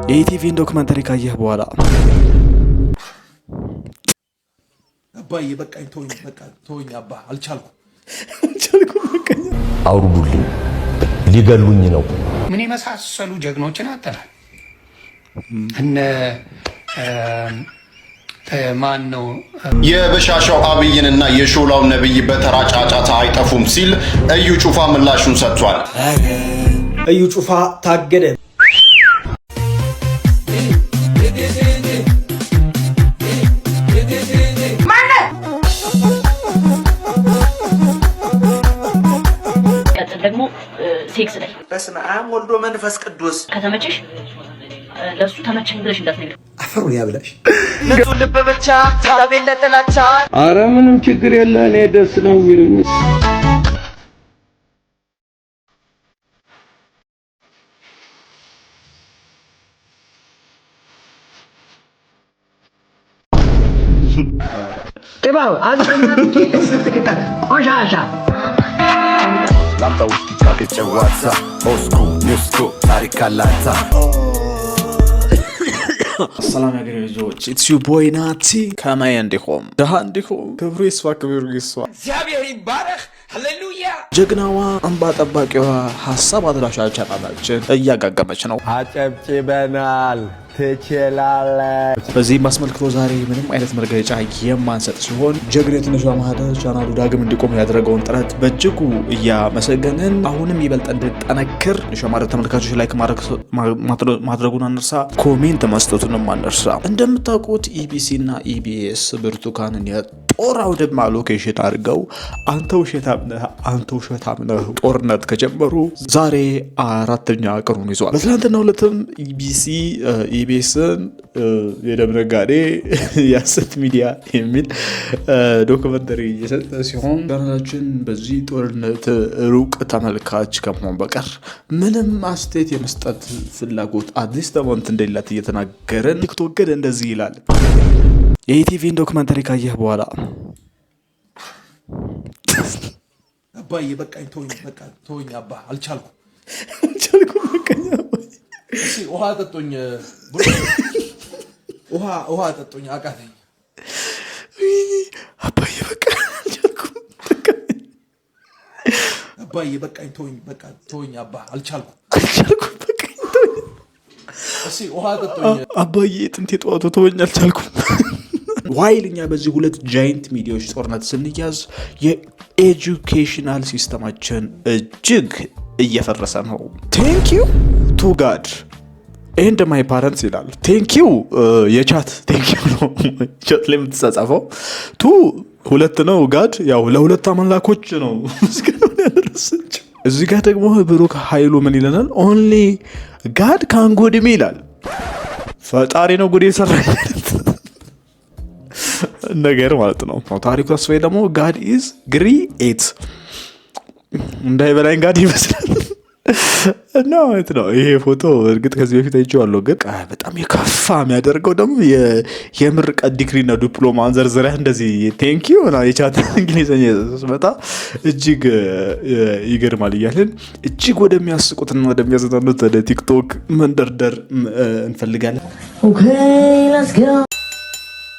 የኢቲቪን ዶክመንተሪ ካየህ በኋላ አባዬ በቃኝ ተወኝ አባ አልቻልኩም በቃኝ አውርዱልኝ ሊገሉኝ ነው። ምን የመሳሰሉ ጀግኖችን አጥተናል። እነ ማን ነው የበሻሻው አብይንና የሾላው ነብይ በተራ ጫጫታ አይጠፉም ሲል እዩ ጩፋ ምላሹን ሰጥቷል። እዩ ጩፋ ታገደ። ደግሞ ሴክስ ላይ በስመ አብ ወልዶ መንፈስ ቅዱስ ከተመቸሽ ለሱ ተመቸኝ ብለሽ እንዳትነግሪው። አፈሩ ያብላሽ። ንጹህ ልብ ብቻ ታቤለ ጥላቻ። አረ ምንም ችግር የለ እኔ ደስ ነው የሚሉኝ። ጥባው አዝፈና ቆሻሻ ላምጣ ውስጥ ጫቄ ዋሳ ኦስኩ ኒውስኩ ታሪክ አላታ ሰላም ያገሬ ልጆች ኢትስ ዩ ቦይ ናቲ ከማይ እንዲሆም ደሃ እንዲሆም ክብሩ ይስፋ ክብሩ ይስፋ እግዚአብሔር ይባረክ ሃሌሉያ። ጀግናዋ እንባ ጠባቂዋ ሀሳብ አድራሻ ቻናላችን እያጋገመች ነው። አጨብጭበናል ትችላለህ። በዚህም አስመልክቶ ዛሬ ምንም አይነት መግለጫ የማንሰጥ ሲሆን ጀግና ትንሿ ማህደር ቻናሉ ዳግም እንዲቆም ያደረገውን ጥረት በእጅጉ እያመሰገንን አሁንም ይበልጥ እንድጠነክር ሸማረ ተመልካቾች ላይክ ማድረጉን አንርሳ፣ ኮሜንት መስጠቱንም አንርሳ። እንደምታውቁት ኢቢሲ እና ኢቢኤስ ብርቱካንን የጦር አውድማ ሎኬሽን አድርገው አንተ ውሸታም ነህ ጦርነት ከጀመሩ ዛሬ አራተኛ ቀኑን ይዟል። በትናንትናው ዕለትም ኢቢሲ ኢቢኤስን የደም ነጋዴ የሐሰት ሚዲያ የሚል ዶክመንተሪ የሰጠ ሲሆን ቻናላችን በዚህ ጦርነት ሩቅ ተመልካች ከመሆን በቀር ምንም አስተያየት የመስጠት ፍላጎት አዲስ ተሞንት እንደሌላት እየተናገረን ቲክቶክ ግን እንደዚህ ይላል። የኢቲቪን ዶክመንተሪ ካየህ በኋላ አባዬ በቃኝ ተወኝ አባ አልቻልኩም በቃኝ እሺ ውሃ ጠጦኝ ውሃ ጠጦኝ አቃተኝ አባዬ በቃኝ አልቻልኩም አባዬ በቃኝ ተወኝ አባ አልቻልኩም በቃኝ ተወኝ እሺ ውሃ ጠጦኝ አባዬ ጥንቴ ጠዋቱ ተወኝ አልቻልኩም። ዋይል እኛ በዚህ ሁለት ጃይንት ሚዲያዎች ጦርነት ስንያዝ የኤጁኬሽናል ሲስተማችን እጅግ እየፈረሰ ነው። ቴንክ ዩ ቱ ጋድ ኤንድ ማይ ፓረንትስ ይላል። ቴንክ ዩ የቻት ቴንክ ዩ ነው ቻት ላይ የምትጻጻፈው። ቱ ሁለት ነው ጋድ ያው ለሁለት አምላኮች ነው ምስጋናውን ያደረሰችው። እዚህ ጋር ደግሞ ብሩክ ኃይሉ ምን ይለናል? ኦንሊ ጋድ ካን ጉድ ሚ ይላል። ፈጣሪ ነው ጉድ የሰራኝ ነገር ማለት ነው። ታሪኩ ተስፋዬ ደግሞ ጋድ ኢዝ ግሬት እንዳይበላኝ ጋድ ይመስላል እና ማለት ነው። ይሄ ፎቶ እርግጥ ከዚህ በፊት አይቼዋለሁ፣ ግን በጣም የከፋ የሚያደርገው ደግሞ የምርቀት ዲግሪና ዲፕሎማ አንዘርዝረህ እንደዚህ ቴንክ ዩ እና የቻት እንግሊዝኛ ስመጣ እጅግ ይገርማል እያልን እጅግ ወደሚያስቁትና ወደሚያዝናኑት ወደ ቲክቶክ መንደርደር እንፈልጋለን።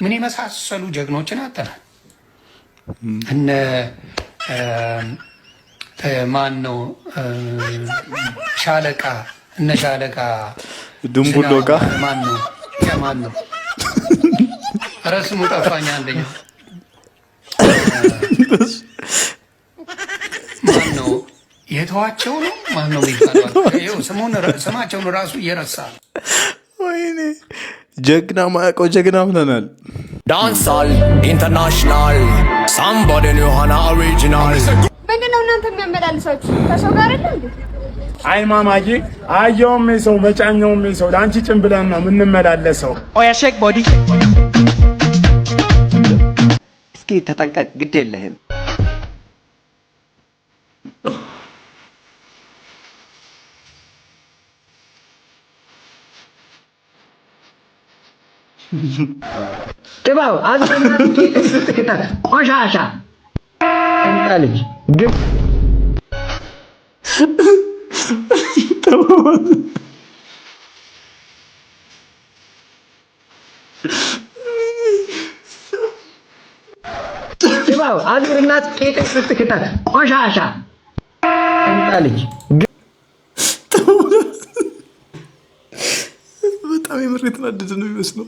ምን የመሳሰሉ ጀግኖችን አጥተናል። እነ ማን ነው ሻለቃ ድንቡሎጋ ማን ነው ረስሙ ጠፋኝ። አንደኛ ማን ነው የተዋቸው ነው ማን ነው የሚባለው ስማቸውን ራሱ እየረሳ ወይኔ ጀግና ማያውቀው ጀግና ብለናል። ዳንሳል ኢንተርናሽናል ሳምባዲ ኒው ሃና ኦሪጂናል ምንድነው እናንተ የሚያመላልሳችሁ ከሰው ጋር አይደል እንዴ? አይ ማማዬ አየውም ሰው መጫኛውም ሰው ላንቺ ጭንብለን ነው የምንመላለሰው። ኦያ ሼክ ቦዲ እስኪ ተጠንቀቅ፣ ግድ የለህም። ጥባው አዝፈና ቆሻሻ እንጣልጅ ግን ድባው አገርናት ቄጤ ስትከታ ቆሻሻ እንጣልጅ በጣም የምሬት ናደደ ነው የሚመስለው።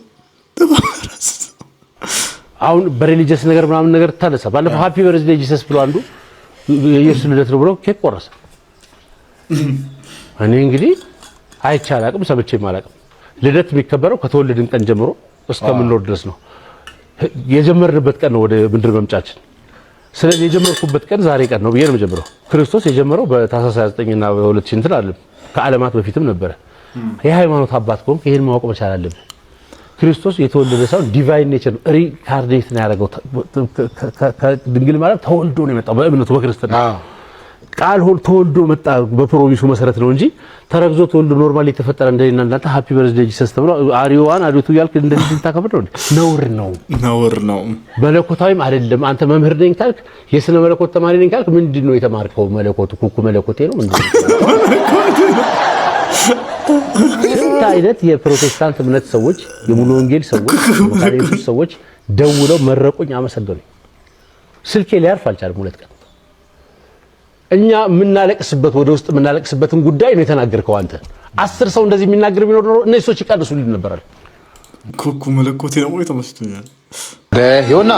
አሁን በሪሊጂየስ ነገር ምናምን ነገር ታለሰ። ባለፈው ሃፒ በርዝዴይ ጂሰስ ብሎ አንዱ የኢየሱስ ልደት ነው ብሎ ኬክ ቆረሰ። እኔ እንግዲህ አይቻል አቅም ሰምቼም አላቅም። ልደት የሚከበረው ከተወለድን ቀን ጀምሮ እስከምንኖር ድረስ ነው። የጀመርንበት ቀን ነው ወደ ምድር መምጫችን። ስለዚህ የጀመርኩበት ቀን ዛሬ ቀን ነው ብዬ ነው የጀመረው። ክርስቶስ የጀመረው በታኅሳስ 29 እና በ2000 እንትን አይደለም፣ ከዓለማት በፊትም ነበረ። የሃይማኖት አባት ከሆንክ ይሄን ማወቅ መቻል አለብህ። ክርስቶስ የተወለደ ሰው ዲቫይን ኔቸር ነው፣ ሪካርኔት ነው ያደረገው። ከድንግል ማለት ተወልዶ ነው የመጣው በእምነቱ በክርስትና ቃል ሆኖ ተወልዶ መጣ በፕሮሚሱ መሰረት ነው እንጂ ተረግዞ ተወልዶ ኖርማሊ የተፈጠረ እንደና እናንተ ሃፒ በርዝዴይ ጂሰስ ተብሎ አሪዋን አሪቱ ያልክ እንደዚህ ታከብር ነው። ነውር ነው። መለኮታዊም አይደለም። አንተ መምህር ነኝ ካልክ የስነ መለኮት ተማሪ ነኝ ካልክ ምንድነው የተማርከው? መለኮቱ ኩኩ መለኮቴ ነው ምንድነው? ታይለት የፕሮቴስታንት እምነት ሰዎች፣ የሙሉ ወንጌል ሰዎች፣ የካቶሊክ ሰዎች ደውለው መረቁኝ፣ አመሰገኑኝ። ስልኬ ሊያርፍ አልቻለም 2 ቀን። እኛ የምናለቅስበት ወደ ውስጥ የምናለቅስበትን ጉዳይ ነው የተናገርከው አንተ። 10 ሰው እንደዚህ የሚናገር ቢኖር ነው እነዚህ ሰዎች ይቀድሱልን ነበራል። ኩኩ መለኮቴ ነው ወይ ተመስቶኛል። ዮና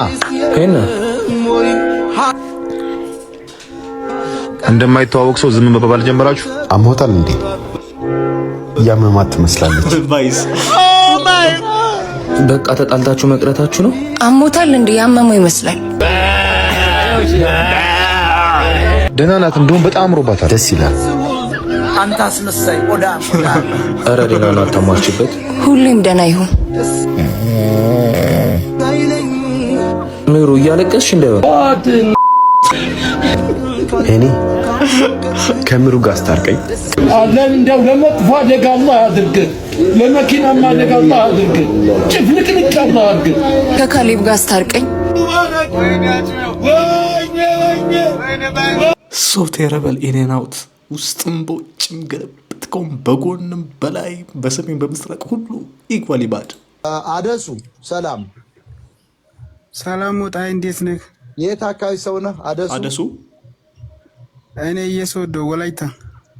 እንደማይተዋወቅ ሰው ዝም መባባል ጀመራችሁ? አሞታል እንዴ? ያመማት ትመስላለች። ባይስ በቃ ተጣልታችሁ መቅረታችሁ ነው። አሞታል እንዴ? ያመመው ይመስላል። ደህና ናት፣ እንደውም በጣም ሮባታል። ደስ ይላል። አንተ አስመሳይ ቆዳ ኧረ ደህና ነው፣ አታሟችበት። ሁሌም ደህና ይሁን። ምሩ እያለቀስሽ እንዳይሆን እኔ ከምሩ ጋር አስታርቀኝ። አለን እንደው ለመጥፎ አደጋ አላህ ያድርግህ፣ ለመኪናማ አደጋ አላህ ያድርግህ፣ ጭፍልቅልቅ አላህ ያድርግህ። ከካሌብ ጋር አስታርቀኝ። ሶ ቴረበል ኢን አውት ውስጥም በውጭም ገለበጥከውም በጎንም በላይ በሰሜን በምስራቅ ሁሉ ኢኳሊ ባድ። አደሱ ሰላም ወጣይ፣ እንዴት ነህ? የት አካባቢ ሰው ነህ? አደሱ እኔ የሶዶ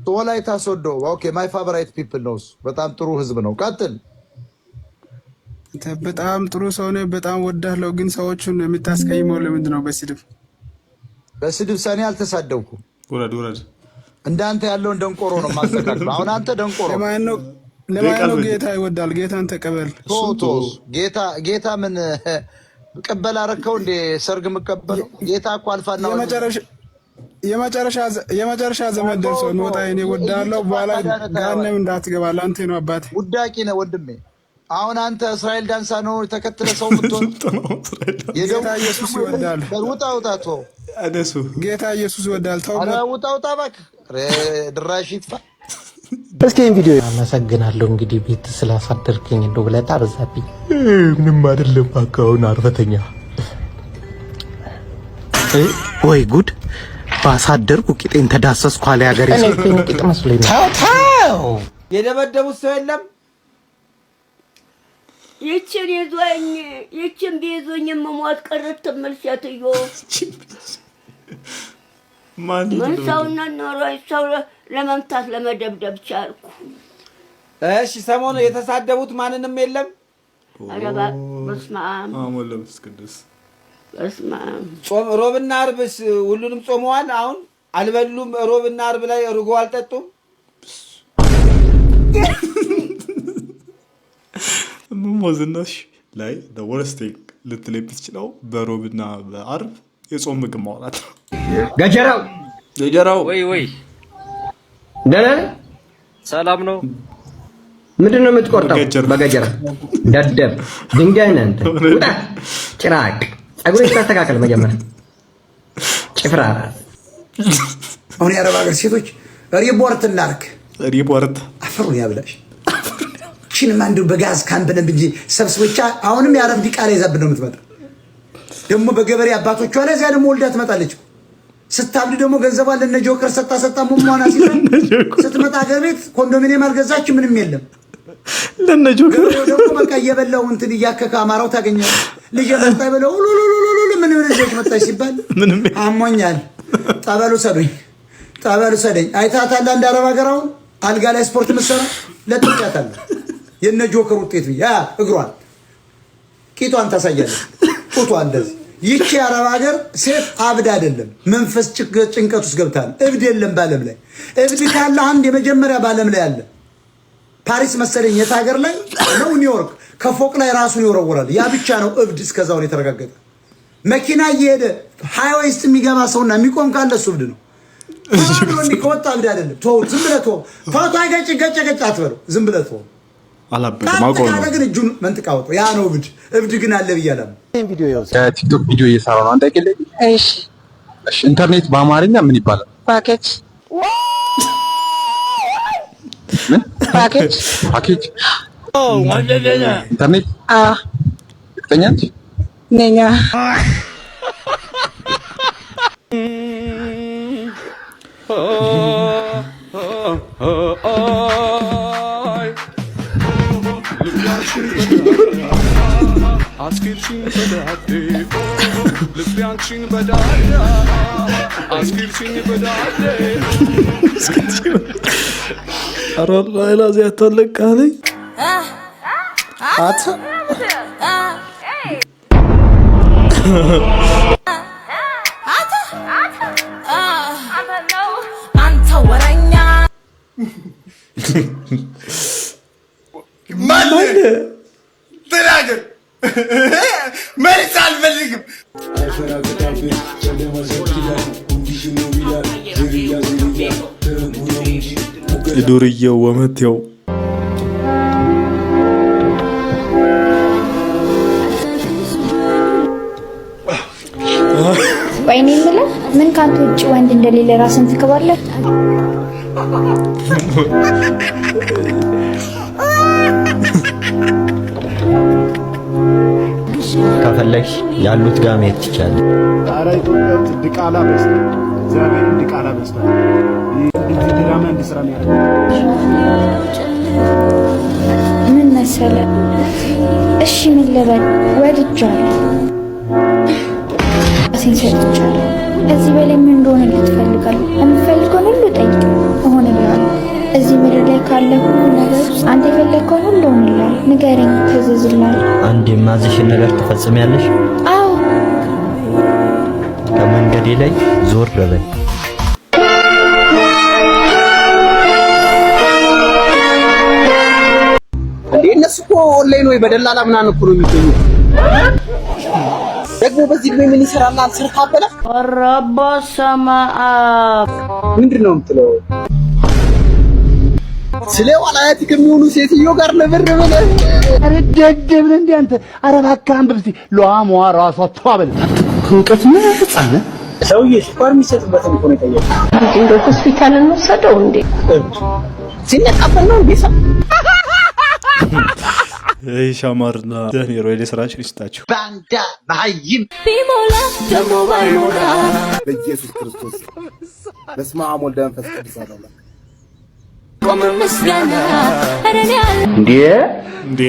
ወላይታ ሶዶ። ኦኬ ማይ ፋቨራይት ፒፕል ነው። በጣም ጥሩ ህዝብ ነው። ቀጥል። በጣም ጥሩ ሰው ነህ፣ በጣም ወዳለሁ። ግን ሰዎቹን የምታስቀይመው ለምንድን ነው? በስድብ ሰኔ አልተሳደብኩም። ውረድ። እንዳንተ ያለውን ደንቆሮ ነው ማስተካከል። አሁን አንተ ደንቆሮ ለማን ነው ጌታ ይወዳል? ጌታን ተቀበል። ጌታ ምን ቅበል አረከው እንደ ሰርግ መቀበል? ጌታ እኮ አልፋና የመጨረሻ ዘመን ደርሶ ነው። እኔ ወዳለሁ፣ በኋላ ጋንም እንዳትገባ ለአንተ ነው አባቴ። ውዳቂ ነህ ወንድሜ። አሁን አንተ እስራኤል ዳንሳ ነው ተከትለ ሰው ምትሆን። ጌታ ኢየሱስ ይወዳል። ውጣ አደሱ ጌታ ኢየሱስ ይወዳል። ተው ውጣ እባክህ፣ ድራሽ ይጥፋ። እስኪ ቪዲዮ አመሰግናለሁ። እንግዲህ ቤት ስላሳደርከኝ እንደው ብለህ አበዛብኝ። ምንም አይደለም። አካውን አርፈተኛ ወይ ጉድ! ባሳደርኩ ቂጤን ተዳሰስኩ አለ ያገሬ ሰው። እኔ ቂጥ መስሎኝ ነው። ታው የደበደቡት ሰው የለም። ይችን ቢይዙኝ የምሞት ቅርት ትምል ሴትዮ ምን ሰውነት ኖሮኝ ሰው ለመምታት ለመደብደብ ቻልኩ። እሺ ሰሞኑ የተሳደቡት ማንንም የለም። ኧረ በስመ አብ ወመንፈስ ቅዱስ። በስመ አብ። ጾም ሮብና ዓርብስ ሁሉንም ጾመዋል። አሁን አልበሉም። ሮብና ዓርብ ላይ እርጎ አልጠጡም። ሙሞዝናሽ ላይ ወረስቴክ ልትለይ ብትችለው በሮብና በዓርብ የጾም ምግብ ማውራት ነው። ገጀራው ወይ ደህና ሰላም ነው። ምንድን ነው የምትቆርጠው? በገጀራ ደደብ ድንጋይ ነህ አንተ። ውጣ ጭራቅ። ፀጉሬን ታስተካከል መጀመሪያ። ጭፍራ አሁን የአረብ ሀገር ሴቶች ሪፖርት እናርክ። አፈሩን ያብላሽ። ቺንም አንዱ በጋዝ ካምፕነን ብዬ ሰብስቦቻ አሁንም የአረብ ዲቃላ ይዛብን ነው የምትመጣ። ደግሞ በገበሬ አባቶቿ ላይ እዚያ ደግሞ ወልዳ ትመጣለች። ስታብድ ደግሞ ገንዘቧ ለነ ጆከር ሰጣ ሙሟና ሲል ስትመጣ ሀገር ቤት ኮንዶሚኒየም አልገዛች፣ ምንም የለም። ለነጆከር ደግሞ በቃ እየበላው እንትን እያከካ አማራው ታገኛለህ። ልጅ መጣ ብለው ምን ልጅ መጣ ሲባል ምንም አሞኛል ጠበሉ ሰዱኝ ጠበሉ ሰደኝ አይታታል። አንድ አረብ ሀገር አሁን አልጋ ላይ ስፖርት መስራ ለጥቃታል። የነ ጆከር ውጤት ያ እግሯን ቂጧን ታሳያለች። ጡቷ እንደዚህ ይቺ አረብ ሀገር ሴት አብድ አይደለም መንፈስ ጭንቀት ውስጥ ገብታል። እብድ የለም ባለም ላይ እብድ ካለ አንድ የመጀመሪያ ባለም ላይ አለ። ፓሪስ መሰለኝ የት ሀገር ላይ ነው? ኒውዮርክ ከፎቅ ላይ ራሱን ይወረወራል። ያ ብቻ ነው እብድ እስከዛው የተረጋገጠ። መኪና እየሄደ ሃይዌይ ውስጥ የሚገባ ሰውና የሚቆም ካለ እሱ እብድ ነው። ታውቃለህ ከወጣ እብድ አይደለም። ተው ዝም ብለህ ተው። ፋታ ገጭ አትበለው። ዝም ብለህ ተው። ማውቀው ነው ግን እጁን መንጥቃ ወጣ። ያ ነው እብድ። እብድ ግን አለ ብያለሁ። ቲክቶክ ቪዲዮ እየሰራሁ ነው። አንተ አይቀልኝ። እሺ ኢንተርኔት በአማርኛ ምን ይባላል? ፓኬጅ ምን ፓኬጅ ኢንተርኔት እርግጠኛ ነኝ። ላዚ ያታለቃለኝ አታ አንተ ወረኛ ማን ተናገር መልስ አልፈልግም። የዱርዬው ወመቴው ወይኔ የምልህ ምን ካንተ ውጭ ወንድ እንደሌለ ራስን ትክባለህ? ከፈለግሽ ያሉት ጋር መሄድ ትችላለሽ። ኧረ ኢትዮጵያ ድቃላ በስተ እግዚአብሔር ድቃላ በስተ እዚህ ድራማ እንዲሰራ ነው ያደረገው። ምን መሰለህ? እሺ ምን ልበል? ወድጃለሁ፣ ራሴን ሰጥቻለሁ። እዚህ በላይ ምን እንደሆነ ልትፈልጋለህ? የምፈልገውን ሁሉ ጠይቅ፣ እሆንልሃለሁ። እዚህ ምድር ላይ ካለ ሁሉ ነገር ውስጥ አንተ የፈለግከውን ሁሉ እሆንልሃለሁ። ንገረኝ፣ ታዘዝልሃለሁ። አንድ የማዝሽን ነገር ትፈጽሚያለሽ? አዎ። ከመንገዴ ላይ ዞር በይ። እንዴ እነሱ እኮ ኦንላይን ወይ በደላላ ምናምን እኮ ነው የሚገኙት። ደግሞ በዚህ ግሜ ምን ይሰራል? አልሰርታበለ ረቦ ሰማአ ምንድን ነው የምትለው? ስለ ወላየት ከሚሆኑ ሴትዮ ጋር ለብር ብለህ ረደደብ እንዴ አንተ? ኧረ እባክህ አንብብ እስኪ ለዋሟ ራሷ ተዋበል እንቀት ምን ህፃን ሰውዬ ስኳር የሚሰጥበትን እኮ ነው የጠየቀው። እንደ ሆስፒታል እንወሰደው እንዴ? ሲነቃበል ነው እንዴ? ሻማርና ዳንኤል ወደ ስራችን ይስጣችሁ። ባንዳ ባይም ቢሞላ ደሞ ባይሞላ በኢየሱስ ክርስቶስ በስመ አብ ወወልድ ወመንፈስ ቅዱስ አለ። ቆመ መስጋና አረኛል እንዴ እንዴ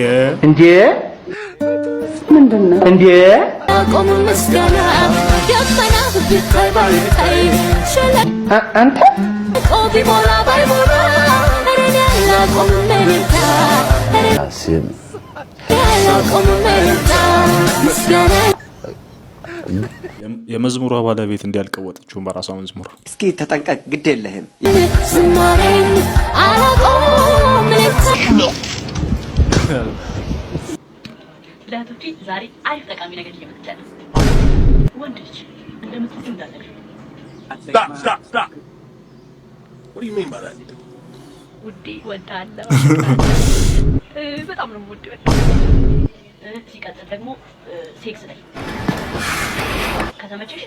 እንዴ ምንድነው እንዴ ቆመ መስጋና ደመና ቢታይ ባይታይ ሸለ አንተ ቆቢ ሞላ ባይሞላ አረኛል ቆመ መልካ አስም የመዝሙሯ ባለቤት እንዲያልቀወጠችውን በራሷ መዝሙር እስኪ ተጠንቀቅ፣ ግድ የለህም። ለእህቶቼ ዛሬ አሪፍ ጠቃሚ ነገር እየመጣች ነው። ወንድ ልጅ እንደምትሉ እንዳለሽ ውዴ ወዳለሁ በጣም ነው ውዴ። ሲቀጥል ደግሞ ሴክስ ላይ ከተመቸሽ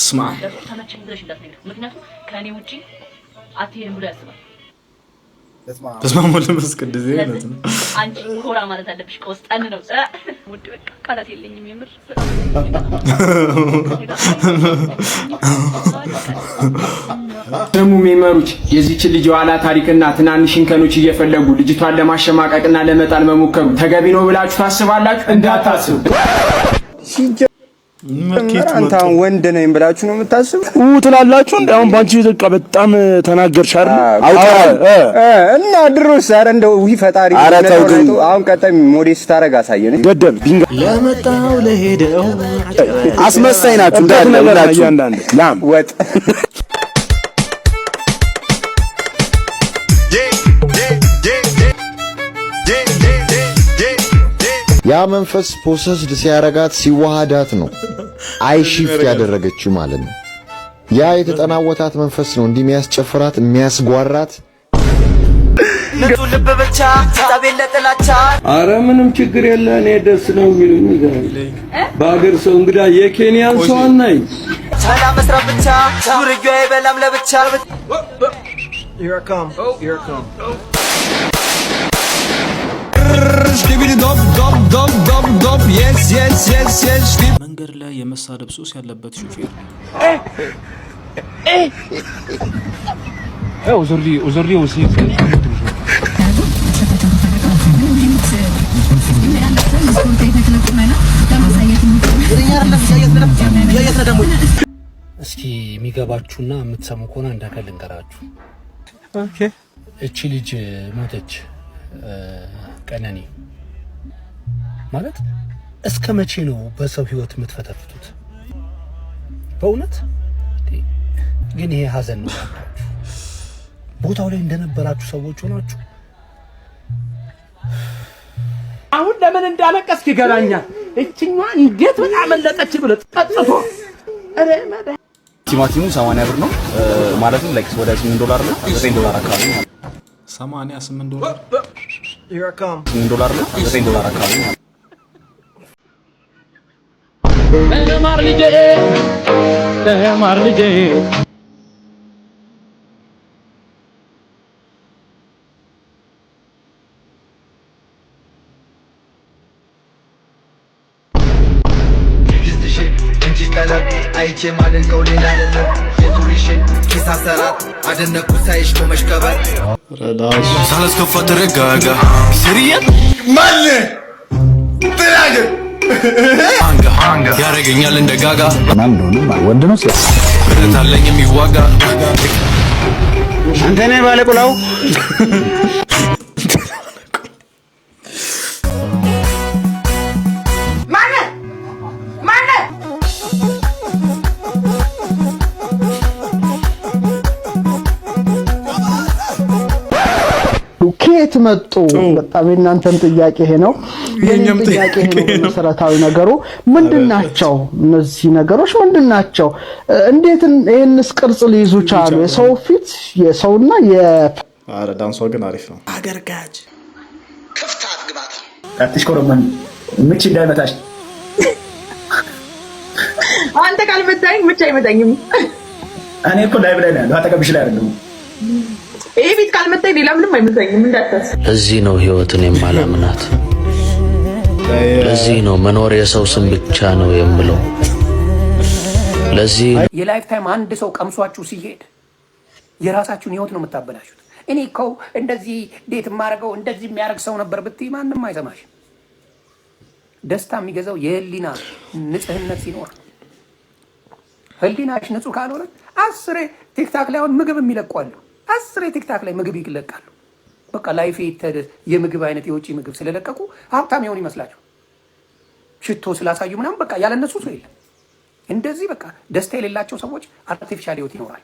ስማ ተመቸኝ ብለሽ እንዳትነግሪው፣ ምክንያቱም ከእኔ ውጪ አትሄድም ብሎ ያስባል። ተስማሙ ለምስ ቅድዜ ማለት ነው። አንቺ ኮራ ማለት አለብሽ። ቆስጠን ነው ውድ በቃ ቃላት የለኝም የምር ደሙ ሜመሩች የዚች ልጅ ዋላ ታሪክና ትናንሽ እንከኖች እየፈለጉ ልጅቷን ለማሸማቀቅና ለመጣል መሞከሩ ተገቢ ነው ብላችሁ ታስባላችሁ? እንዳታስቡ። አንተ ወንድ ነኝ ብላችሁ ነው የምታስቡ ትላላችሁ። አሁን ባንቺ በቃ በጣም ተናገርሽ አይደል? እና ድሮስ ኧረ እንደው ፈጣሪ አሁን ቀጣይ ሞዴስ ታረጋ አሳየን። ገደል ቢንጋ ለመጣው ለሄደው አስመሳይ ናችሁ እንዳትነገራችሁ። አንዳንድ ላም ወጥ ያ መንፈስ ፖሰስድ ሲያረጋት ሲዋሃዳት ነው አይሺፍት ያደረገችው ማለት ነው። ያ የተጠናወታት መንፈስ ነው እንዲህ የሚያስጨፍራት የሚያስጓራት። ንጹህ ልብ ብቻ ታቤለ ጥላቻ። አረ ምንም ችግር የለ እኔ ደስ ነው የሚሉኝ በአገር ሰው እንግዳ የኬንያን ሰው አናይ ሰላም መስራት ብቻ ዱርዮ አይበላም ለብቻ። Here I come. Here I come. መንገድ ላይ የመሳደብ ሱስ ያለበት ሹፌር እስኪ የሚገባችሁና የምትሰሙ ከሆነ እንዳከል ልንገራችሁ። ኦኬ እቺ ልጅ ሞተች። ቀነኒ ማለት እስከ መቼ ነው በሰው ህይወት የምትፈተፍቱት? በእውነት ግን ይሄ ሀዘን ነው። ቦታው ላይ እንደነበራችሁ ሰዎች ሆናችሁ አሁን ለምን እንዳለቀስክ ይገባኛል። እቺኛ እንዴት በጣም መለጠች ብለህ ጠጥቶ ቲማቲሙ 80 ብር ነው ማለትም ላይክ ወደ $8 ነው $9 አካባቢ ነው። 88 ዶላር Here I come. $8 ነው $9 አካባቢ ነው። ተማር ልጄ ተማር ልጄ አይቼ ማደንቀው ሌላ አይደለም የቱሪሽን ኪስ አሰራት አደነኩ ሳይሽ ቆመሽ ከበር ረዳሽ ሳላስከፋ ተረጋጋ ሲሪያ ማን ትላገ አንጋ ያረገኛል እንደ ጋጋ ማን ነው ወንድ ነው ሲያ ብረታለኝ የሚዋጋ አንተ ነህ ባለቁላው ከየት መጡ? በጣም የእናንተም ጥያቄ ይሄ ነው፣ የኔም ጥያቄ ይሄ ነው። መሰረታዊ ነገሩ ምንድናቸው? እነዚህ ነገሮች ምንድናቸው? እንዴት ይሄንስ ቅርጽ ሊይዙ ቻሉ? የሰው ፊት የሰውና አረ ዳንሷ ግን አሪፍ ነው። አገርጋጅ ክፍታት ግባት አትሽኮረመን ምች እንዳይመታሽ። አንተ ካልመታኝ ምች አይመታኝም። እኔ እኮ ላይቭ ላይ ነው አጠገብሽ ላይ አይደለም። ይሄ ቢት ካልመታኝ ሌላ ምንም አይመታኝም እንዳታስብ። ለዚህ ነው ህይወትን የማላምናት። ለዚህ ነው መኖር የሰው ስም ብቻ ነው የምለው። ለዚህ የላይፍ ታይም አንድ ሰው ቀምሷችሁ ሲሄድ የራሳችሁን ህይወት ነው የምታበላሹት። እኔ እኮ እንደዚህ ዴት የማደርገው እንደዚህ የሚያደርግ ሰው ነበር ብትይ ማንም አይሰማሽ። ደስታ የሚገዛው የህሊና ንጽህነት ሲኖር፣ ህሊናሽ ንጹህ ካልሆነ 10 ቲክታክ ላይ አሁን ምግብ የሚለቋሉ 10 ቲክታክ ላይ ምግብ ይለቃሉ። በቃ ላይፍ የምግብ አይነት የውጪ ምግብ ስለለቀቁ ሀብታም ይሆን ይመስላችሁ። ሽቶ ስላሳዩ ምናምን በቃ ያለነሱ ሰው የለም። እንደዚህ በቃ ደስታ የሌላቸው ሰዎች አርቲፊሻል ህይወት ይኖራል።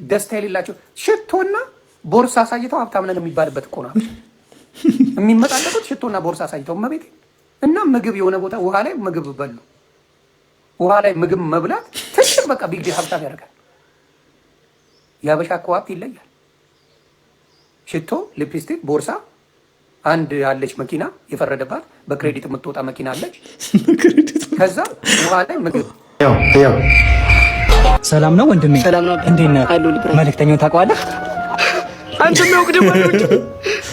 ደስታ የሌላቸው ሽቶና ቦርሳ አሳይተው ሀብታም ነን የሚባልበት እኮ ነው የሚመጣጠቁት። ሽቶና ቦርሳ አሳይተው መቤት እና ምግብ የሆነ ቦታ ውሃ ላይ ምግብ በሉ። ውሃ ላይ ምግብ መብላት ትልቅ በቃ ቢግ ሀብታም ያደርጋል። የሀበሻ እኮ ሀብት ይለያል። ሽቶ፣ ሊፕስቲክ፣ ቦርሳ፣ አንድ ያለች መኪና የፈረደባት በክሬዲት የምትወጣ መኪና አለች። ከዛ ውሃ ላይ ምግብ። ሰላም ነው ወንድሜ? ሰላም ነው። እንዴት ነህ? መልእክተኛውን ታውቀዋለህ? አንተ የሚያውቅ ደግሞ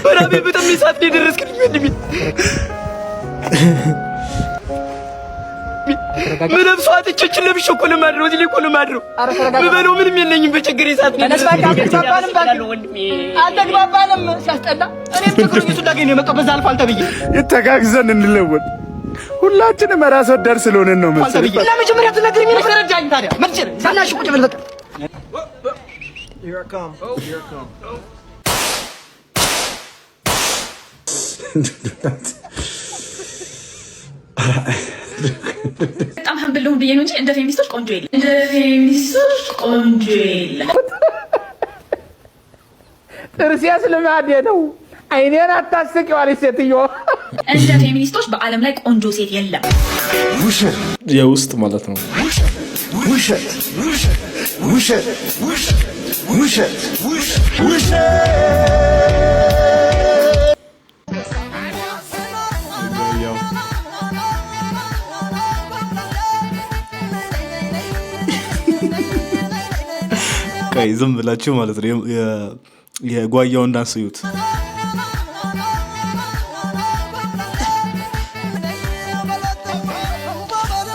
በራቤ በጣም ይሳት ደረስክልኝ ወንድሜ። ምን ለብሶ አጥቼች ለብሽ እኮ ለማድረው እዚህ እኮ ለማድረው ምበለው ምንም የለኝም በችግር ይሳት ነው አልተግባባንም ሲያስጠላ እኔም ችግር ይሱ ዳገኝ ነው የመጣው በዛ አልፋል ተብዬ ይተጋግዘን እንለወጥ ሁላችንም ራስ ወዳድ ስለሆነን ነው መሰለኝ ለመጀመሪያ ተናገር ምን ተረጃኝ ታዲያ መርጭር ሳናሽ ቁጭ ብል በቃ Here I come. Here I come. በጣም ሀምብል ነው ብዬ ነው እንጂ እንደ ፌሚኒስቶች ቆንጆ የለም። እንደ ፌሚኒስቶች ቆንጆ የለም። ጥርሴስ ልማዴ ነው። አይኔን አታስቂው አለች ሴትዮ። እንደ ፌሚኒስቶች በዓለም ላይ ቆንጆ ሴት የለም። ውሸት የውስጥ ማለት ነው። ውሸት ውሸት ውሸት ውሸት ውሸት ቀይ ዝም ብላችሁ ማለት ነው የጓያውን ዳንስ እዩት።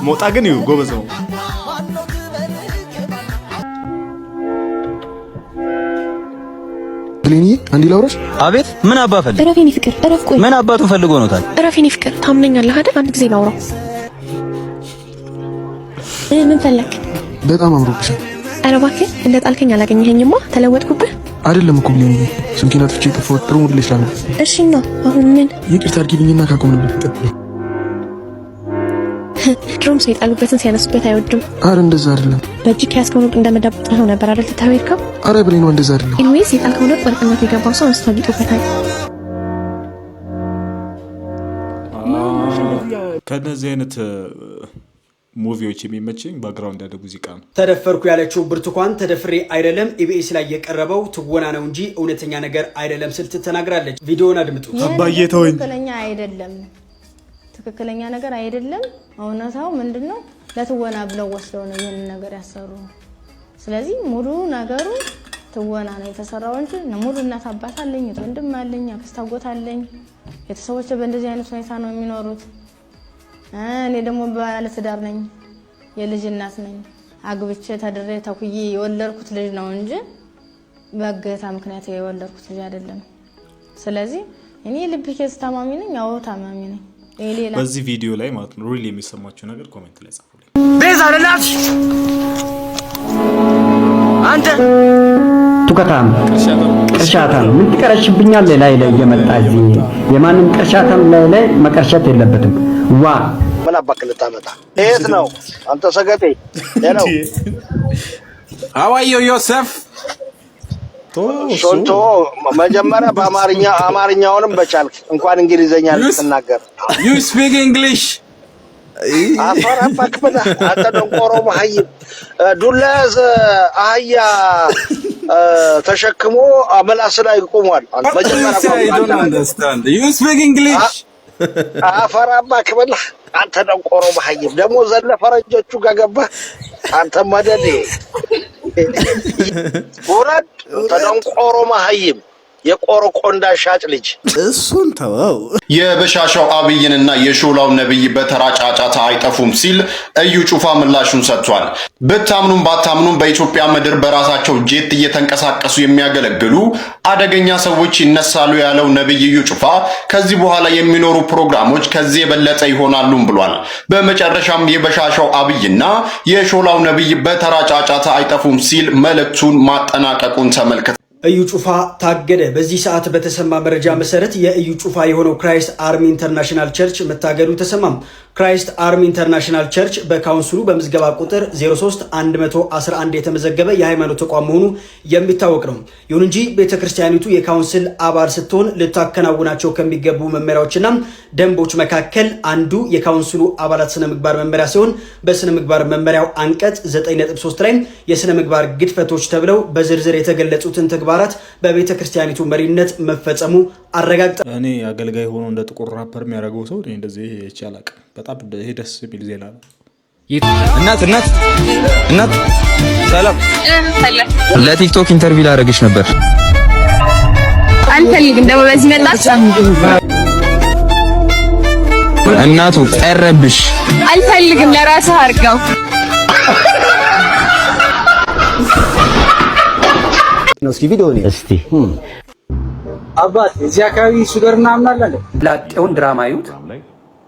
ሞጣ ግን ይኸው ጎበዝ ነው። ግሊኒ አንዲ ላውራሽ። አቤት ምን አባ ፈልግ? እረፍ የኔ ፍቅር እረፍ። ቆይ ምን አባቱ ፈልጎ ነው ታዲያ? እረፍ የኔ ፍቅር ታምነኛለህ አይደል? አንድ ጊዜ ላውራው። ምን ፈለክ? በጣም አምሮብሻል። ኧረ እባክህ እንደ ጣልከኝ አላገኘኸኝማ። ተለወጥኩብህ አይደለም እኮ ግሊኒ ስልኬን አጥፍቼ ጠፋሁት። ጥሩ ሙድ ላይ ስላልነበር። እሺ ነው አሁን ምን? ይቅርታ አድርጊልኝና ካቆምንበት ይቀጥል። ድሮም ሰው የጣሉበትን ሲያነሱበት አይወድም። አረ እንደዛ አይደለም። በእጅ ከያዝከው ነው እንደመዳብጠው ነበር አይደል? ተታወይርከው። አረ ብሬ ነው እንደዛ አይደለም። ኢንዌይስ የጣልከው ነው ወርቅነት የገባው ሰው አስተዋግጦበታል። ከነዚህ አይነት ሙቪዎች የሚመቸኝ ባክግራውንድ ያለው ሙዚቃ ነው። ተደፈርኩ ያለችው ብርቱካን ተደፍሬ አይደለም ኢቢኤስ ላይ የቀረበው ትወና ነው እንጂ እውነተኛ ነገር አይደለም ስትል ተናግራለች። ቪዲዮውን አድምጡ። አባዬ ተወኝ። ትክክለኛ አይደለም፣ ትክክለኛ ነገር አይደለም። እውነታው ምንድነው? ለትወና ብለው ወስደው ነው ይሄን ነገር ያሰሩ። ስለዚህ ሙሉ ነገሩ ትወና ነው የተሰራው እንጂ ሙሉ እናት አባት አለኝ፣ ወንድም አለኝ፣ አክስት አጎት አለኝ። ቤተሰቦቼ በእንደዚህ አይነት ሁኔታ ነው የሚኖሩት። እኔ ደግሞ ባለ ትዳር ነኝ፣ የልጅ እናት ነኝ። አግብቼ ተድሬ ተኩዬ የወለድኩት ልጅ ነው እንጂ በእገታ ምክንያት የወለድኩት ልጅ አይደለም። ስለዚህ እኔ ልብ ኬዝ ታማሚ ነኝ። አዎ ታማሚ ነኝ። በዚህ ቪዲዮ ላይ ማለት ነው ሪሊ የሚሰማችሁ ነገር ኮሜንት ላይ ጻፉልኝ። ቤዛ ለናት አንተ ቱከታም ቅርሻታም ምን ትቀረሽብኛለህ? ላይ እየመጣ እዚህ የማንም ቅርሻታም ላይ መቀርሸት የለበትም። ዋ ምን አባክ ልታመጣ የት ነው አንተ ሰገጤ? ሄሎ አዋየው ዮሴፍ ሾንቶ መጀመሪያ አማርኛውንም በቻልክ እንኳን እንግሊዘኛ ልትናገር። you speak english አፈር አባክ ብለህ አንተ ደንቆሮ መሀይም ዱላዝ አህያ ተሸክሞ ምላስ ላይ ቆሟል። I don't understand. You speak English? አፈር አባክ ብለህ አንተ ደንቆሮ መሀይም ደግሞ ዘለ ፈረንጆቹ ጋር ገባህ አንተ መደዴ ወራድ ተደንቆሮ መሀይም የቆረቆንዳ ሻጭ ልጅ እሱን ተወው። የበሻሻው አብይንና የሾላው ነብይ በተራ ጫጫታ አይጠፉም ሲል እዩ ጩፋ ምላሹን ሰጥቷል። ብታምኑም ባታምኑም በኢትዮጵያ ምድር በራሳቸው ጄት እየተንቀሳቀሱ የሚያገለግሉ አደገኛ ሰዎች ይነሳሉ ያለው ነብይ እዩ ጩፋ ከዚህ በኋላ የሚኖሩ ፕሮግራሞች ከዚህ የበለጠ ይሆናሉም ብሏል። በመጨረሻም የበሻሻው አብይና የሾላው ነብይ በተራ ጫጫታ አይጠፉም ሲል መልእክቱን ማጠናቀቁን ተመልክተናል። እዩ ጩፋ ታገደ። በዚህ ሰዓት በተሰማ መረጃ መሰረት የእዩ ጩፋ የሆነው ክራይስት አርሚ ኢንተርናሽናል ቸርች መታገዱ ተሰማም። ክራይስት አርሚ ኢንተርናሽናል ቸርች በካውንስሉ በምዝገባ ቁጥር 03111 የተመዘገበ የሃይማኖት ተቋም መሆኑ የሚታወቅ ነው። ይሁን እንጂ ቤተክርስቲያኒቱ የካውንስል አባል ስትሆን ልታከናውናቸው ከሚገቡ መመሪያዎችና ደንቦች መካከል አንዱ የካውንስሉ አባላት ስነ ምግባር መመሪያ ሲሆን በስነ ምግባር መመሪያው አንቀጽ 9.3 ላይ የስነ ምግባር ግድፈቶች ተብለው በዝርዝር የተገለጹትን ተግባራት በቤተክርስቲያኒቱ መሪነት መፈጸሙ አረጋግጠ። እኔ አገልጋይ ሆኖ እንደ ጥቁር ራፐር የሚያደርገው ሰው እንደዚህ ይቻላል። በጣም ይሄ ደስ የሚል ዜና ነው። እናት ሰላም፣ ለቲክቶክ ኢንተርቪው ላደርግሽ ነበር። አልፈልግም። ደግሞ በዚህ መጣች እናቱ ቀረብሽ። አልፈልግም፣ ለራስህ አድርገው። ነው እስኪ ቪዲዮ ነው እስቲ አባት እዚህ አካባቢ ሱገር ምናምን አለ። ላጤውን ድራማ ይዩት፣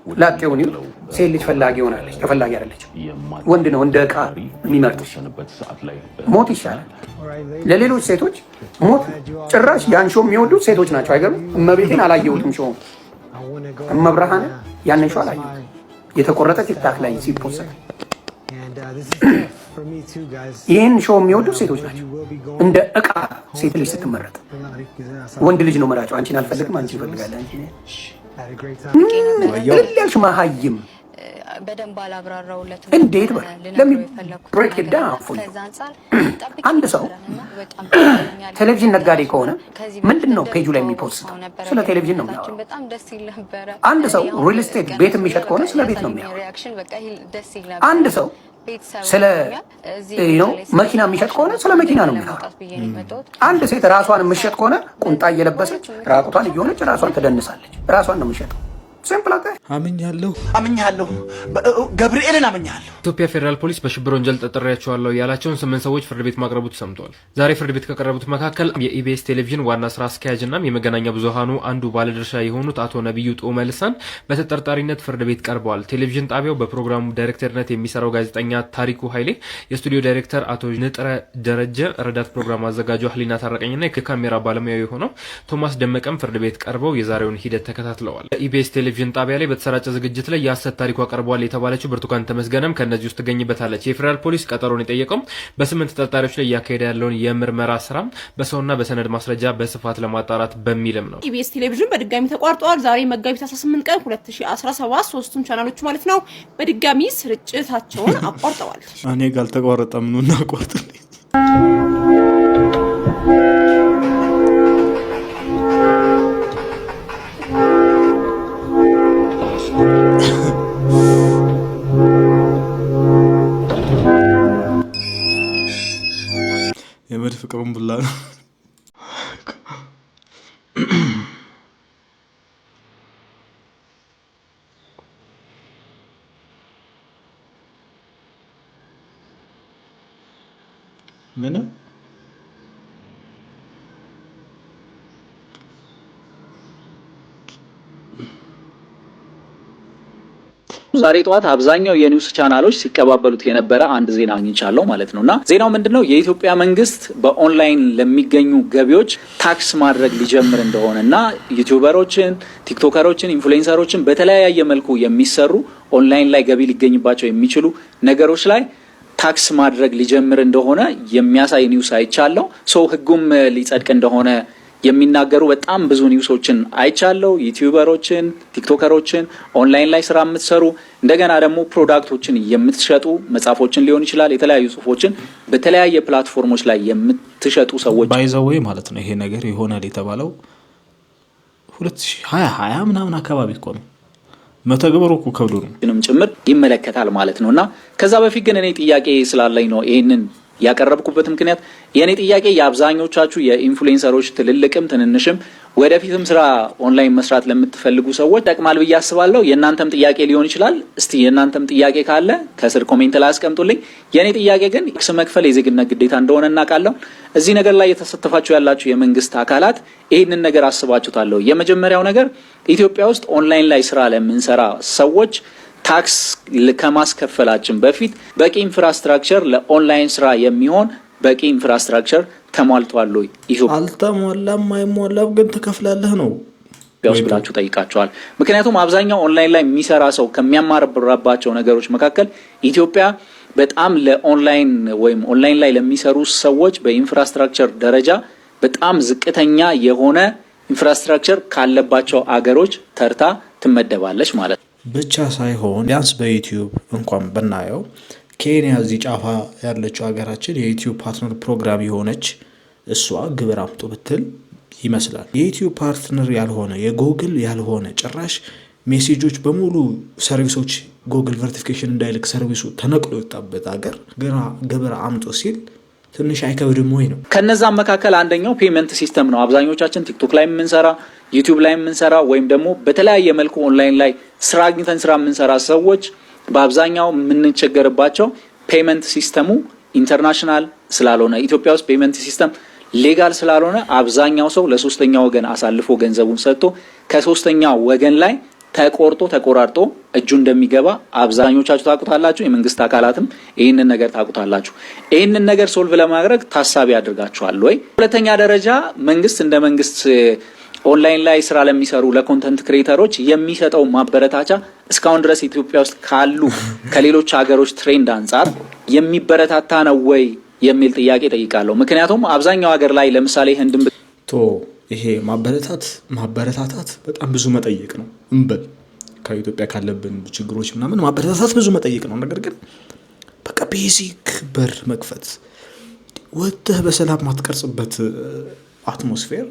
ላጤውን ይዩት። ሴት ልጅ ፈላጊ ሆናለች፣ ተፈላጊ አይደለች። ወንድ ነው እንደ ዕቃ የሚመርጥሽ። ሞት ይሻላል ለሌሎች ሴቶች ሞት። ጭራሽ ያን ሾው የሚወዱት ሴቶች ናቸው። አይገርም? እመቤቴን አላየሁትም። ሾው እመብርሃን ያንን ሾው አላየሁትም። የተቆረጠ ቲክታክ ላይ ሲፖስት ይህን ሾው የሚወዱት ሴቶች ናቸው። እንደ ዕቃ ሴት ልጅ ስትመረጥ ወንድ ልጅ ነው መራጫው። አንቺን አልፈልግም፣ አንቺ ይፈልጋለህ። ያልሽ መሀይም በደንብ አላብራራውለት እንዴት በል ለሚ ብሬክ ኢት ዳውን ፎር አንድ ሰው ቴሌቪዥን ነጋዴ ከሆነ ምንድነው ፔጁ ላይ የሚፖስተው? ስለ ቴሌቪዥን ነው የሚያወራው። አንድ ሰው ሪል ስቴት ቤት የሚሸጥ ከሆነ ስለ ቤት ነው የሚያወራው። አንድ ሰው ስለ መኪና የሚሸጥ ከሆነ ስለ መኪና ነው የሚያወራው። አንድ ሴት ራሷን የምትሸጥ ከሆነ ቁንጣ እየለበሰች ራቁቷን እየሆነች ራሷን ትደንሳለች። ራሷን ነው የምትሸጠው። አምኛለሁ ገብርኤልን አምኛለሁ። ኢትዮጵያ ፌዴራል ፖሊስ በሽብር ወንጀል ጠርጥሬያቸዋለሁ ያላቸውን 8 ሰዎች ፍርድ ቤት ማቅረቡ ተሰምቷል። ዛሬ ፍርድ ቤት ከቀረቡት መካከል የኢቢኤስ ቴሌቪዥን ዋና ስራ አስኪያጅና የመገናኛ ብዙሃኑ አንዱ ባለድርሻ የሆኑት አቶ ነብዩ ጦመ ልሳን በተጠርጣሪነት ፍርድ ቤት ቀርበዋል። ቴሌቪዥን ጣቢያው በፕሮግራሙ ዳይሬክተርነት የሚሰራው ጋዜጠኛ ታሪኩ ኃይሌ፣ የስቱዲዮ ዳይሬክተር አቶ ንጥረ ደረጀ፣ ረዳት ፕሮግራም አዘጋጁ ህሊና ታረቀኝና የካሜራ ባለሙያው የሆነው ቶማስ ደመቀም ፍርድ ቤት ቀርበው የዛሬውን ሂደት ተከታትለዋል። ኢቢኤስ ቴሌቪዥን ጣቢያ ላይ በተሰራጨ ዝግጅት ላይ የሐሰት ታሪኩ አቀርበዋል የተባለችው ብርቱካን ተመስገነም ከነዚህ ውስጥ ትገኝበታለች። የፌዴራል ፖሊስ ቀጠሮን የጠየቀው በ8 ተጠርጣሪዎች ላይ ያካሄደ ያለውን የምርመራ ስራ በሰውና በሰነድ ማስረጃ በስፋት ለማጣራት በሚልም ነው። ኢቢኤስ ቴሌቪዥን በድጋሚ ተቋርጧል። ዛሬ መጋቢት 18 ቀን 2017 ሶስቱም ቻናሎች ማለት ነው በድጋሚ ስርጭታቸውን አቋርጠዋል። እኔ ጋር አልተቋረጠም ነው እና አቋርጠልኝ። የመድ ፍቅሩን ብላ ነው። ምንም ዛሬ ጠዋት አብዛኛው የኒውስ ቻናሎች ሲቀባበሉት የነበረ አንድ ዜና አግኝቻለሁ ማለት ነውና ዜናው ምንድነው? የኢትዮጵያ መንግስት በኦንላይን ለሚገኙ ገቢዎች ታክስ ማድረግ ሊጀምር እንደሆነና ዩቲዩበሮችን፣ ቲክቶከሮችን፣ ኢንፍሉዌንሰሮችን በተለያየ መልኩ የሚሰሩ ኦንላይን ላይ ገቢ ሊገኝባቸው የሚችሉ ነገሮች ላይ ታክስ ማድረግ ሊጀምር እንደሆነ የሚያሳይ ኒውስ አይቻለሁ። ሶ ህጉም ሊጸድቅ እንደሆነ የሚናገሩ በጣም ብዙ ኒውሶችን አይቻለሁ። ዩቲዩበሮችን፣ ቲክቶከሮችን፣ ኦንላይን ላይ ስራ የምትሰሩ እንደገና ደግሞ ፕሮዳክቶችን የምትሸጡ መጽሐፎችን ሊሆን ይችላል፣ የተለያዩ ጽሁፎችን በተለያየ ፕላትፎርሞች ላይ የምትሸጡ ሰዎች ባይዘዌ ማለት ነው። ይሄ ነገር ይሆናል የተባለው 2020 ምናምን አካባቢ እኮ ነው። መተግበሩ እኮ ከብዶ ነው ጭምር ይመለከታል ማለት ነውና ከዛ በፊት ግን እኔ ጥያቄ ስላለኝ ነው ይሄንን ያቀረብኩበት ምክንያት የኔ ጥያቄ የአብዛኞቻችሁ የኢንፍሉዌንሰሮች ትልልቅም ትንንሽም ወደፊትም ስራ ኦንላይን መስራት ለምትፈልጉ ሰዎች ጠቅማል ብዬ አስባለሁ። የእናንተም ጥያቄ ሊሆን ይችላል። እስቲ የእናንተም ጥያቄ ካለ ከስር ኮሜንት ላይ አስቀምጡልኝ። የኔ ጥያቄ ግን ታክስ መክፈል የዜግነት ግዴታ እንደሆነ እናውቃለሁ። እዚህ ነገር ላይ የተሳተፋችሁ ያላችሁ የመንግስት አካላት ይህንን ነገር አስባችሁታል? የመጀመሪያው ነገር ኢትዮጵያ ውስጥ ኦንላይን ላይ ስራ ለምንሰራ ሰዎች ታክስ ከማስከፈላችን በፊት በቂ ኢንፍራስትራክቸር ለኦንላይን ስራ የሚሆን በቂ ኢንፍራስትራክቸር ተሟልቷል ወይ? አልተሟላም፣ አይሟላም ግን ትከፍላለህ ነው ብላችሁ ጠይቃቸዋል። ምክንያቱም አብዛኛው ኦንላይን ላይ የሚሰራ ሰው ከሚያማርባቸው ነገሮች መካከል ኢትዮጵያ በጣም ለኦንላይን ወይም ኦንላይን ላይ ለሚሰሩ ሰዎች በኢንፍራስትራክቸር ደረጃ በጣም ዝቅተኛ የሆነ ኢንፍራስትራክቸር ካለባቸው አገሮች ተርታ ትመደባለች ማለት ነው። ብቻ ሳይሆን ቢያንስ በዩቲዩብ እንኳን ብናየው ኬንያ እዚህ ጫፋ ያለችው ሀገራችን የዩቲዩብ ፓርትነር ፕሮግራም የሆነች እሷ ግብር አምጡ ብትል ይመስላል። የዩቲዩብ ፓርትነር ያልሆነ የጎግል ያልሆነ ጭራሽ ሜሴጆች በሙሉ ሰርቪሶች ጎግል ቨርቲፊኬሽን እንዳይልክ ሰርቪሱ ተነቅሎ የወጣበት ሀገር ግብር አምጡ ሲል ትንሽ አይከብድም ወይ ነው? ከነዛም መካከል አንደኛው ፔመንት ሲስተም ነው። አብዛኞቻችን ቲክቶክ ላይ የምንሰራ ዩቲዩብ ላይ የምንሰራ ወይም ደግሞ በተለያየ መልኩ ኦንላይን ላይ ስራ አግኝተን ስራ የምንሰራ ሰዎች በአብዛኛው የምንቸገርባቸው ፔመንት ሲስተሙ ኢንተርናሽናል ስላልሆነ ኢትዮጵያ ውስጥ ፔመንት ሲስተም ሌጋል ስላልሆነ አብዛኛው ሰው ለሶስተኛ ወገን አሳልፎ ገንዘቡን ሰጥቶ ከሶስተኛ ወገን ላይ ተቆራርጦ እጁ እንደሚገባ አብዛኞቻችሁ ታውቁታላችሁ። የመንግስት አካላትም ይህንን ነገር ታውቁታላችሁ። ይህንን ነገር ሶልቭ ለማድረግ ታሳቢ አድርጋችኋል ወይ? ሁለተኛ ደረጃ መንግስት እንደ መንግስት ኦንላይን ላይ ስራ ለሚሰሩ ለኮንተንት ክሬተሮች የሚሰጠው ማበረታቻ እስካሁን ድረስ ኢትዮጵያ ውስጥ ካሉ ከሌሎች ሀገሮች ትሬንድ አንጻር የሚበረታታ ነው ወይ የሚል ጥያቄ ጠይቃለሁ። ምክንያቱም አብዛኛው ሀገር ላይ ለምሳሌ ህንድም ይሄ ማበረታታት በጣም ብዙ መጠየቅ ነው እንበል ከኢትዮጵያ ካለብን ችግሮች ምናምን ማበረታታት ብዙ መጠየቅ ነው። ነገር ግን በቃ ቤዚክ በር መክፈት ወጥተህ በሰላም ማትቀርጽበት አትሞስፌር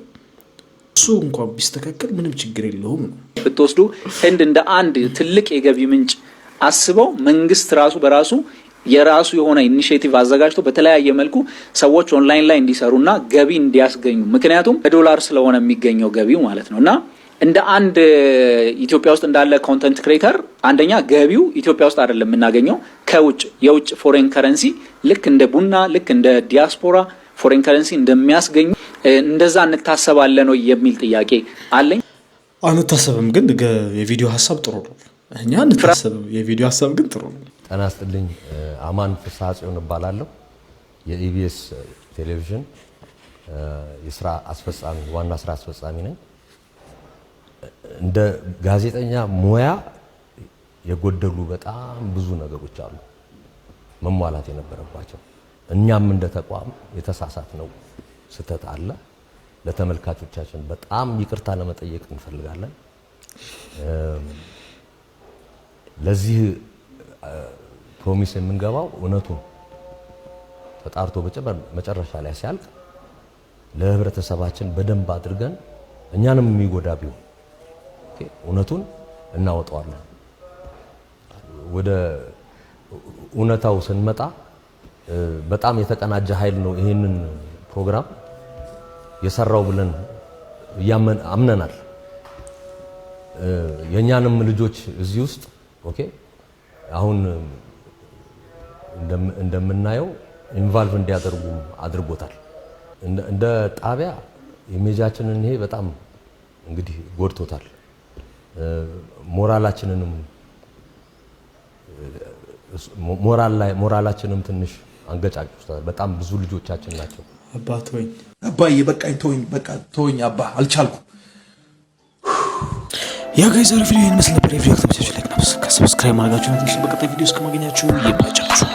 እሱ እንኳን ቢስተካከል ምንም ችግር የለውም ነው። ብትወስዱ ህንድ እንደ አንድ ትልቅ የገቢ ምንጭ አስበው መንግስት ራሱ በራሱ የራሱ የሆነ ኢኒሼቲቭ አዘጋጅቶ በተለያየ መልኩ ሰዎች ኦንላይን ላይ እንዲሰሩና ገቢ እንዲያስገኙ ምክንያቱም በዶላር ስለሆነ የሚገኘው ገቢው ማለት ነውና እንደ አንድ ኢትዮጵያ ውስጥ እንዳለ ኮንተንት ክሬተር አንደኛ ገቢው ኢትዮጵያ ውስጥ አይደለም የምናገኘው ከውጭ የውጭ ፎሬን ከረንሲ ልክ እንደ ቡና ልክ እንደ ዲያስፖራ ፎሬን ከረንሲ እንደሚያስገኙ እንደዛ እንታሰባለን ነው የሚል ጥያቄ አለኝ። አንታሰብም፣ ግን የቪዲዮ ሐሳብ ጥሩ ነው። እኛ አንታሰብም፣ የቪዲዮ ሐሳብ ግን ጥሩ ነው። ጤና ይስጥልኝ። አማን ፍስሐ ጽዮን እባላለሁ። የኢቢኤስ ቴሌቪዥን የስራ አስፈጻሚ ዋና ስራ አስፈጻሚ ነኝ። እንደ ጋዜጠኛ ሙያ የጎደሉ በጣም ብዙ ነገሮች አሉ መሟላት የነበረባቸው። እኛም እንደ ተቋም የተሳሳት ነው ስተት አለ። ለተመልካቾቻችን በጣም ይቅርታ ለመጠየቅ እንፈልጋለን። ለዚህ ፕሮሚስ የምንገባው እውነቱን ተጣርቶ መጨረሻ ላይ ሲያልቅ ለህብረተሰባችን በደንብ አድርገን እኛንም የሚጎዳ ቢሆን እውነቱን እናወጣዋለን። ወደ እውነታው ስንመጣ በጣም የተቀናጀ ኃይል ነው ይሄንን ፕሮግራም የሰራው ብለን አምነናል። የኛንም ልጆች እዚህ ውስጥ አሁን እንደምናየው ኢንቫልቭ እንዲያደርጉ አድርጎታል። እንደ ጣቢያ ኢሜጃችንን ይሄ በጣም እንግዲህ ጎድቶታል። ሞራላችንም ትንሽ አንገጫጭቶታል። በጣም ብዙ ልጆቻችን ናቸው። አባዬ በቃኝ፣ ተወኝ አባ አልቻልኩም። ያ ጋይስ ዛሬ ቪዲዮ ይመስል ነበር። የቪዲዮ ተመሳሳይ ላይክ እና ሰብስክራይብ ማድረጋችሁን አትርሱ። በቀጣይ ቪዲዮ እስከማገኛችሁ ይመቻችሁ።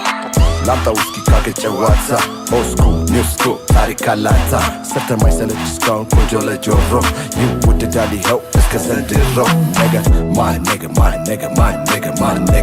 ላምጣ ውስኪ ካገጨዋታ ኦስኩ ኒውስኩ ታሪክ አላታ ሰርተማይ ሰለች እስካሁን ቆንጆ ለጆሮ ይወደዳል ይኸው እስከ ዘንድሮ ነገ ማን